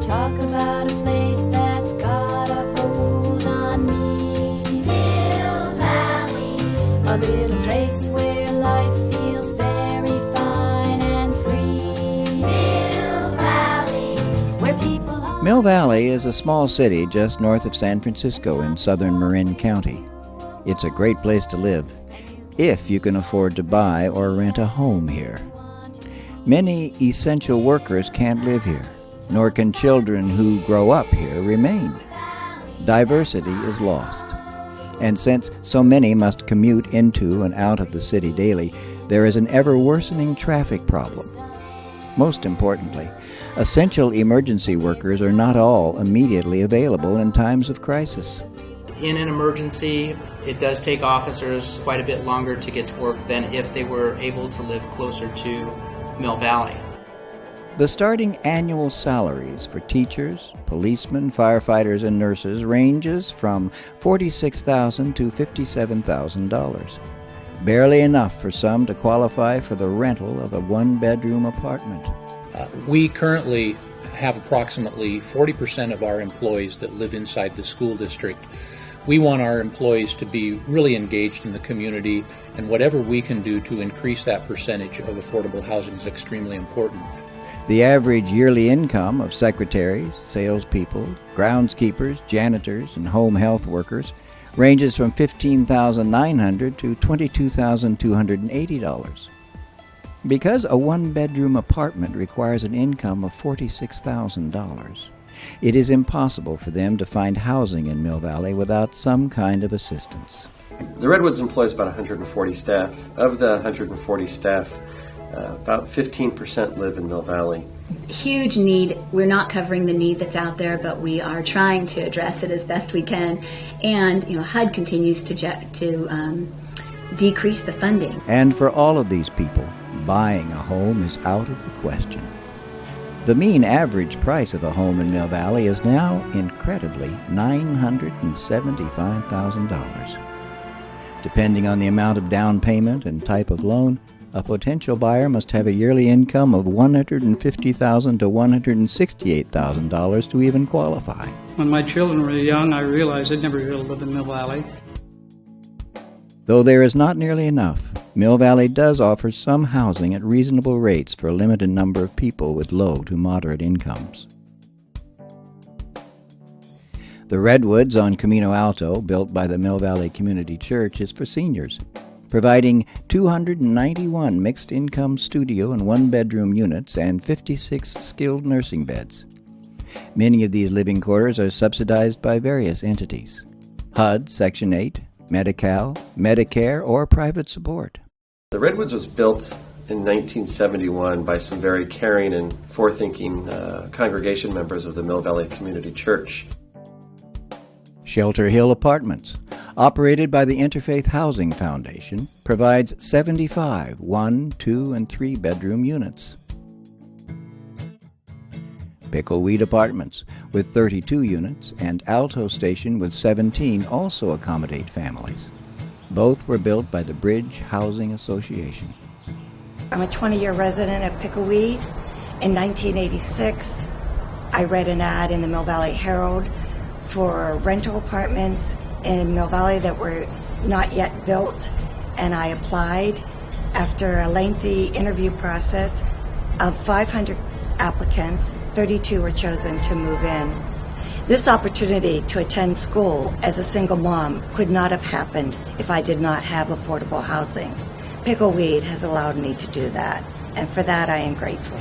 talk about a place that's got a hold on me. Mill Valley, a little place where life feels very fine and free. Mill Valley, where people are... Mill Valley is a small city just north of San Francisco in southern Marin County. It's a great place to live, if you can afford to buy or rent a home here. Many essential workers can't live here, nor can children who grow up here remain. Diversity is lost. And since so many must commute into and out of the city daily, there is an ever-worsening traffic problem. Most importantly, essential emergency workers are not all immediately available in times of crisis. In an emergency, it does take officers quite a bit longer to get to work than if they were able to live closer to Mill Valley. The starting annual salaries for teachers, policemen, firefighters, and nurses ranges from $46,000 to $57,000. Barely enough for some to qualify for the rental of a one-bedroom apartment. We currently have approximately 40% of our employees that live inside the school district. We want our employees to be really engaged in the community, and whatever we can do to increase that percentage of affordable housing is extremely important. The average yearly income of secretaries, salespeople, groundskeepers, janitors, and home health workers ranges from $15,900 to $22,280. Because a one-bedroom apartment requires an income of $46,000, it is impossible for them to find housing in Mill Valley without some kind of assistance. The Redwoods employs about 140 staff. Of the 140 staff, about 15% live in Mill Valley. Huge need. We're not covering the need that's out there, but we are trying to address it as best we can. And HUD continues to decrease the funding. And for all of these people, buying a home is out of the question. The mean average price of a home in Mill Valley is now, incredibly, $975,000. Depending on the amount of down payment and type of loan, a potential buyer must have a yearly income of $150,000 to $168,000 to even qualify. When my children were young, I realized I'd never be able to live in Mill Valley. Though there is not nearly enough, Mill Valley does offer some housing at reasonable rates for a limited number of people with low to moderate incomes. The Redwoods on Camino Alto, built by the Mill Valley Community Church, is for seniors, providing 291 mixed-income studio and one-bedroom units and 56 skilled nursing beds. Many of these living quarters are subsidized by various entities: HUD, Section 8, Medi-Cal, Medicare, or private support. The Redwoods was built in 1971 by some very caring and forward-thinking congregation members of the Mill Valley Community Church. Shelter Hill Apartments, operated by the Interfaith Housing Foundation, provides 75 one-, two-, and three-bedroom units. Pickleweed Apartments, with 32 units, and Alto Station with 17 also accommodate families. Both were built by the Bridge Housing Association. I'm a 20-year resident of Pickleweed. In 1986, I read an ad in the Mill Valley Herald for rental apartments in Mill Valley that were not yet built, and I applied. After a lengthy interview process of 500 applicants, 32 were chosen to move in. This opportunity to attend school as a single mom could not have happened if I did not have affordable housing. Pickleweed has allowed me to do that, and for that I am grateful.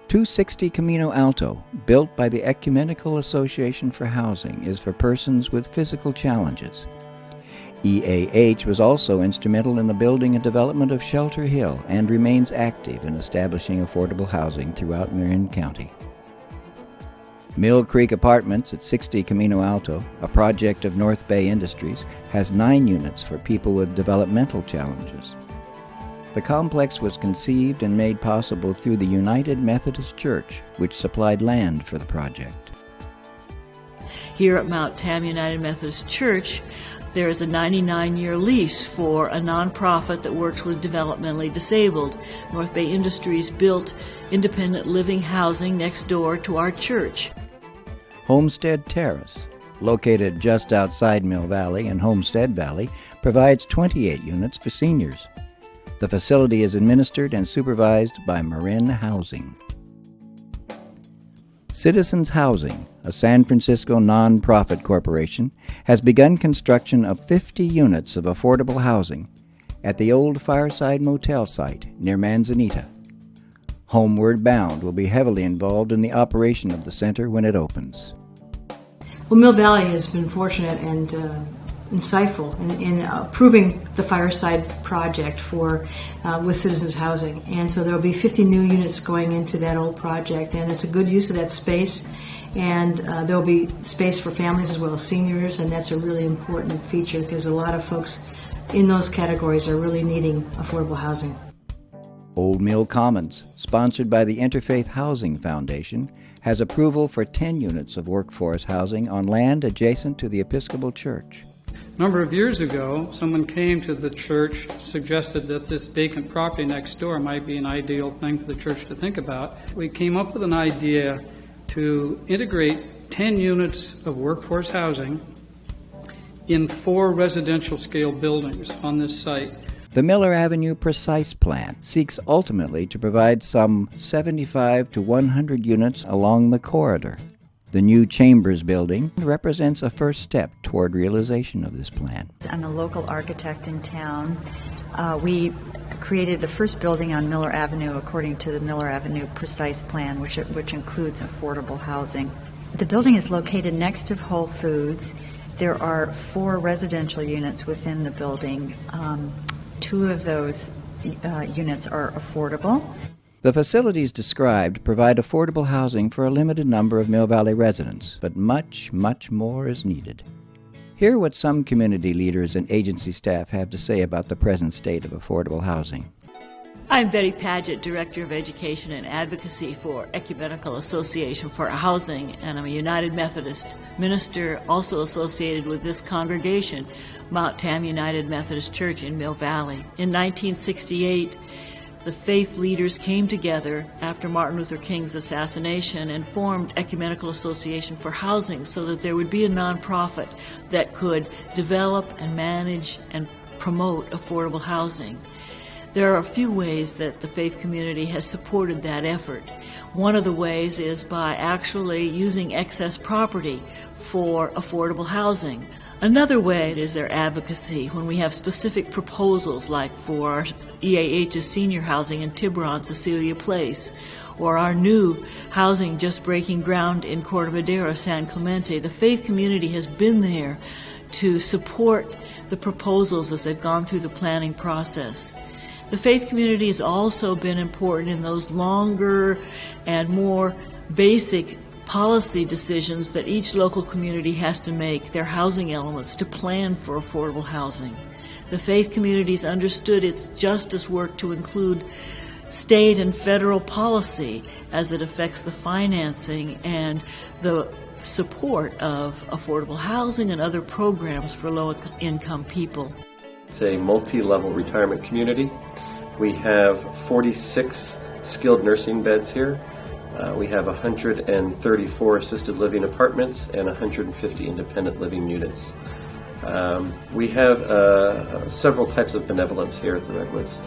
260 Camino Alto, built by the Ecumenical Association for Housing, is for persons with physical challenges. EAH was also instrumental in the building and development of Shelter Hill and remains active in establishing affordable housing throughout Marin County. Mill Creek Apartments at 60 Camino Alto, a project of North Bay Industries, has 9 units for people with developmental challenges. The complex was conceived and made possible through the United Methodist Church, which supplied land for the project. Here at Mount Tam United Methodist Church, There is a 99-year lease for a nonprofit that works with developmentally disabled. North Bay Industries built independent living housing next door to our church. Homestead Terrace, located just outside Mill Valley in Homestead Valley, provides 28 units for seniors. The facility is administered and supervised by Marin Housing. Citizens Housing, a San Francisco nonprofit corporation, has begun construction of 50 units of affordable housing at the old Fireside Motel site near Manzanita. Homeward Bound will be heavily involved in the operation of the center when it opens. Well, Mill Valley has been fortunate and insightful in approving the Fireside project with Citizens Housing. And so there will be 50 new units going into that old project, and it's a good use of that space. And there will be space for families as well as seniors, and that's a really important feature because a lot of folks in those categories are really needing affordable housing. Old Mill Commons, sponsored by the Interfaith Housing Foundation, has approval for 10 units of workforce housing on land adjacent to the Episcopal Church. A number of years ago, someone came to the church, suggested that this vacant property next door might be an ideal thing for the church to think about. We came up with an idea to integrate 10 units of workforce housing in 4 residential scale buildings on this site. The Miller Avenue Precise Plan seeks ultimately to provide some 75 to 100 units along the corridor. The new Chambers building represents a first step toward realization of this plan. I'm a local architect in town. We created the first building on Miller Avenue according to the Miller Avenue Precise Plan, which includes affordable housing. The building is located next to Whole Foods. There are 4 residential units within the building. 2 of those units are affordable. The facilities described provide affordable housing for a limited number of Mill Valley residents, but much, much more is needed. Hear what some community leaders and agency staff have to say about the present state of affordable housing. I'm Betty Paget, Director of Education and Advocacy for Ecumenical Association for Housing, and I'm a United Methodist minister also associated with this congregation, Mount Tam United Methodist Church in Mill Valley. In 1968, the faith leaders came together after Martin Luther King's assassination and formed Ecumenical Association for Housing so that there would be a nonprofit that could develop and manage and promote affordable housing. There are a few ways that the faith community has supported that effort. One of the ways is by actually using excess property for affordable housing. Another way is their advocacy when we have specific proposals like for our EAH's senior housing in Tiburon, Cecilia Place, or our new housing just breaking ground in Corte-Madera, San Clemente. The faith community has been there to support the proposals as they've gone through the planning process. The faith community has also been important in those longer and more basic policy decisions that each local community has to make, their housing elements, to plan for affordable housing. The faith communities understood its justice work to include state and federal policy as it affects the financing and the support of affordable housing and other programs for low-income people. It's a multi-level retirement community. We have 46 skilled nursing beds here. We have 134 assisted living apartments and 150 independent living units. We have several types of benevolence here at the Redwoods.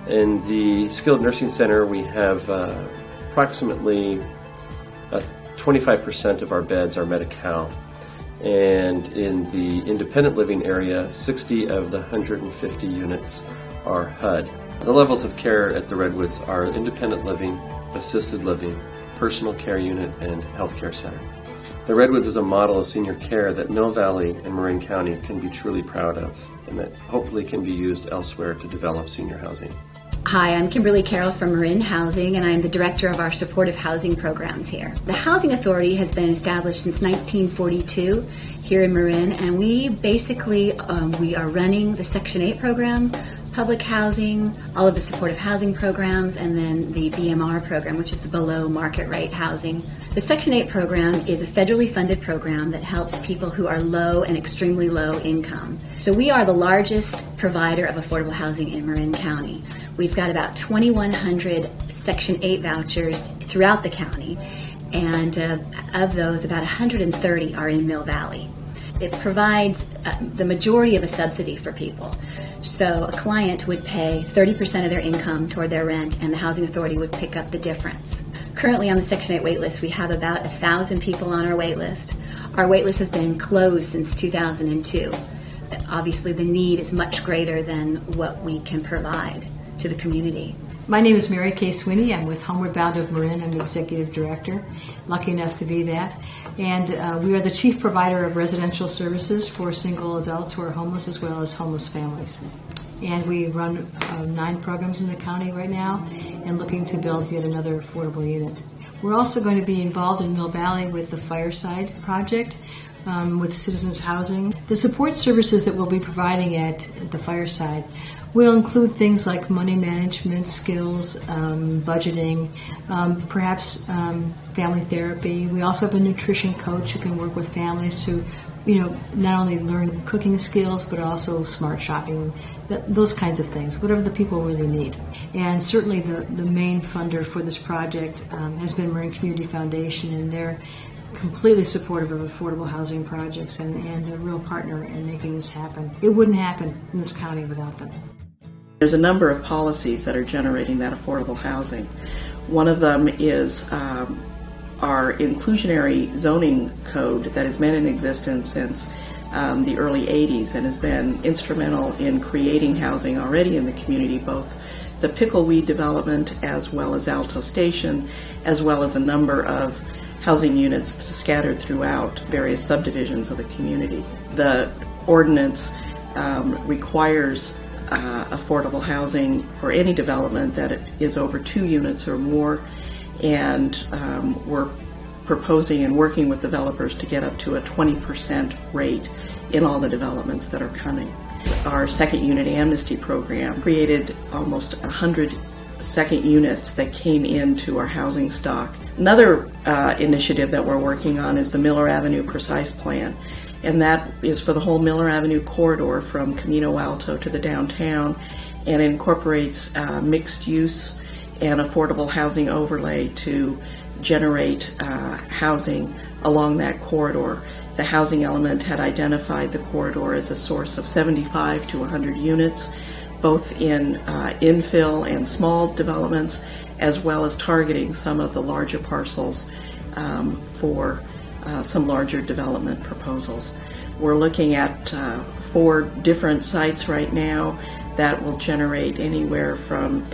In the skilled nursing center, we have approximately 25% of our beds are Medi-Cal. And in the independent living area, 60 of the 150 units are HUD. The levels of care at the Redwoods are independent living, assisted living, personal care unit, and healthcare center. The Redwoods is a model of senior care that Mill Valley and Marin County can be truly proud of, and that hopefully can be used elsewhere to develop senior housing. Hi, I'm Kimberly Carroll from Marin Housing, and I'm the director of our supportive housing programs here. The Housing Authority has been established since 1942 here in Marin, and we basically we are running the Section 8 program public housing, all of the supportive housing programs, and then the BMR program, which is the below market rate housing. The Section 8 program is a federally funded program that helps people who are low and extremely low income. So we are the largest provider of affordable housing in Marin County. We've got about 2,100 Section 8 vouchers throughout the county, and of those, about 130 are in Mill Valley. It provides the majority of a subsidy for people. So a client would pay 30% of their income toward their rent, and the Housing Authority would pick up the difference. Currently on the Section 8 wait list, we have about 1,000 people on our wait list. Our wait list has been closed since 2002. Obviously, the need is much greater than what we can provide to the community. My name is Mary Kay Sweeney. I'm with Homeward Bound of Marin. I'm the executive director, lucky enough to be that. And we are the chief provider of residential services for single adults who are homeless as well as homeless families. And we run 9 programs in the county right now and looking to build yet another affordable unit. We're also going to be involved in Mill Valley with the Fireside Project, with Citizens Housing. The support services that we'll be providing at the Fireside will include things like money management skills, budgeting, perhaps family therapy. We also have a nutrition coach who can work with families to, not only learn cooking skills, but also smart shopping, those kinds of things, whatever the people really need. And certainly the main funder for this project has been Marin Community Foundation, and they're completely supportive of affordable housing projects and a real partner in making this happen. It wouldn't happen in this county without them. There's a number of policies that are generating that affordable housing. One of them is our inclusionary zoning code that has been in existence since the early 80s and has been instrumental in creating housing already in the community, both the Pickleweed development as well as Alto Station, as well as a number of housing units scattered throughout various subdivisions of the community. The ordinance requires affordable housing for any development that is over 2 units or more, and we're proposing and working with developers to get up to a 20% rate in all the developments that are coming. Our second unit amnesty program created almost 100 second units that came into our housing stock. Another initiative that we're working on is the Miller Avenue Precise Plan, and that is for the whole Miller Avenue corridor from Camino Alto to the downtown, and incorporates mixed use and affordable housing overlay to generate housing along that corridor. The housing element had identified the corridor as a source of 75 to 100 units, both in infill and small developments, as well as targeting some of the larger parcels for some larger development proposals. We're looking at 4 different sites right now that will generate anywhere from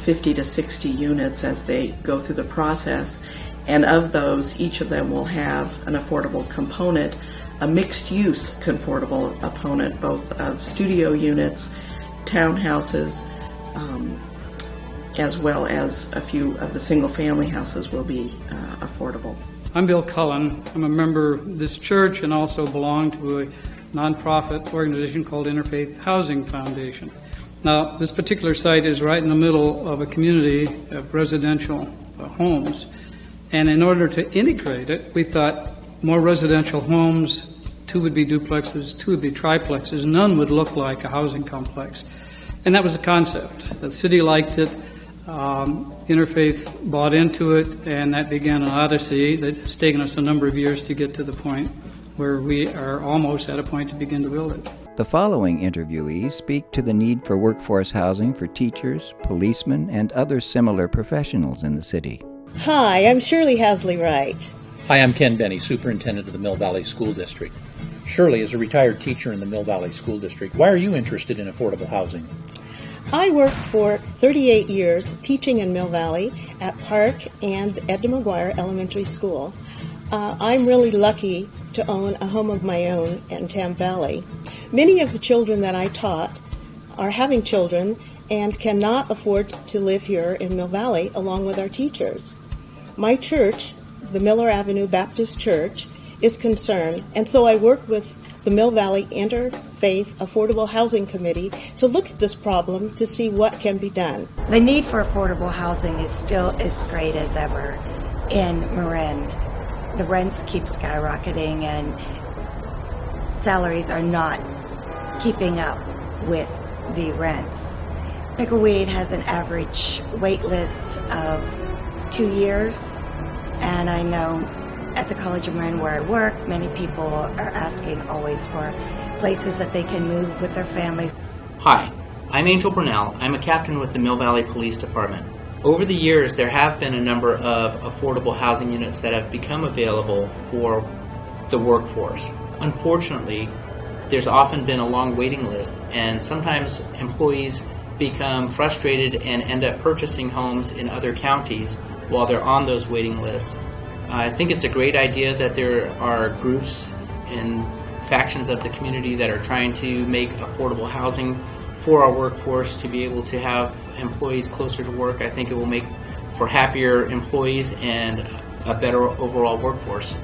50 to 60 units as they go through the process. And of those, each of them will have an affordable component, a mixed-use affordable component, both of studio units, townhouses, as well as a few of the single-family houses will be affordable. I'm Bill Cullen. I'm a member of this church and also belong to a nonprofit organization called Interfaith Housing Foundation. Now, this particular site is right in the middle of a community of residential homes. And in order to integrate it, we thought more residential homes, 2 would be duplexes, 2 would be triplexes, none would look like a housing complex. And that was the concept. The city liked it, Interfaith bought into it, and that began an odyssey that's taken us a number of years to get to the point where we are almost at a point to begin to build it. The following interviewees speak to the need for workforce housing for teachers, policemen, and other similar professionals in the city. Hi, I'm Shirley Hasley Wright. Hi, I'm Ken Benny, Superintendent of the Mill Valley School District. Shirley is a retired teacher in the Mill Valley School District. Why are you interested in affordable housing? I worked for 38 years teaching in Mill Valley at Park and Edna McGuire Elementary School. I'm really lucky to own a home of my own in Tam Valley. Many of the children that I taught are having children and cannot afford to live here in Mill Valley along with our teachers. My church, the Miller Avenue Baptist Church, is concerned, and so I work with the Mill Valley Interfaith Affordable Housing Committee to look at this problem to see what can be done. The need for affordable housing is still as great as ever in Marin. The rents keep skyrocketing and salaries are not keeping up with the rents. Pickleweed has an average wait list of 2 years, and I know at the College of Marin where I work, many people are asking always for places that they can move with their families. Hi, I'm Angel Brunel. I'm a captain with the Mill Valley Police Department. Over the years, there have been a number of affordable housing units that have become available for the workforce. Unfortunately, there's often been a long waiting list, and sometimes employees become frustrated and end up purchasing homes in other counties while they're on those waiting lists. I think it's a great idea that there are groups and factions of the community that are trying to make affordable housing for our workforce to be able to have employees closer to work. I think it will make for happier employees and a better overall workforce.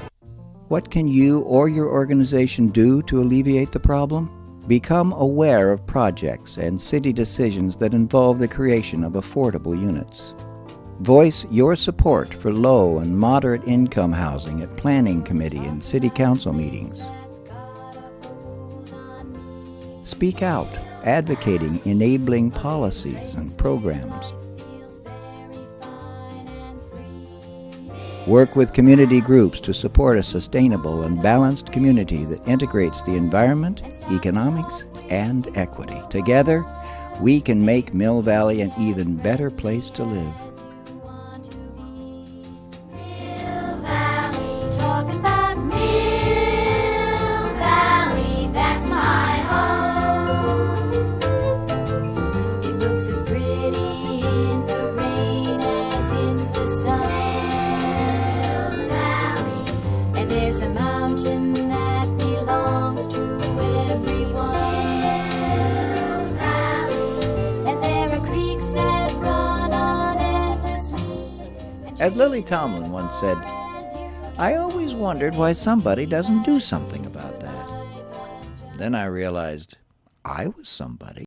What can you or your organization do to alleviate the problem? Become aware of projects and city decisions that involve the creation of affordable units. Voice your support for low and moderate income housing at planning committee and city council meetings. Speak out, advocating enabling policies and programs. Work with community groups to support a sustainable and balanced community that integrates the environment, economics, and equity. Together, we can make Mill Valley an even better place to live. Talk about Mill Valley, that's my home. It looks as pretty in the rain as in the sun. Mill Valley. And there's a mountain that belongs to everyone. Mill Valley. And there are creeks that run on endlessly. As Lily Tomlin once said, I always wondered why somebody doesn't do something about that. Then I realized I was somebody.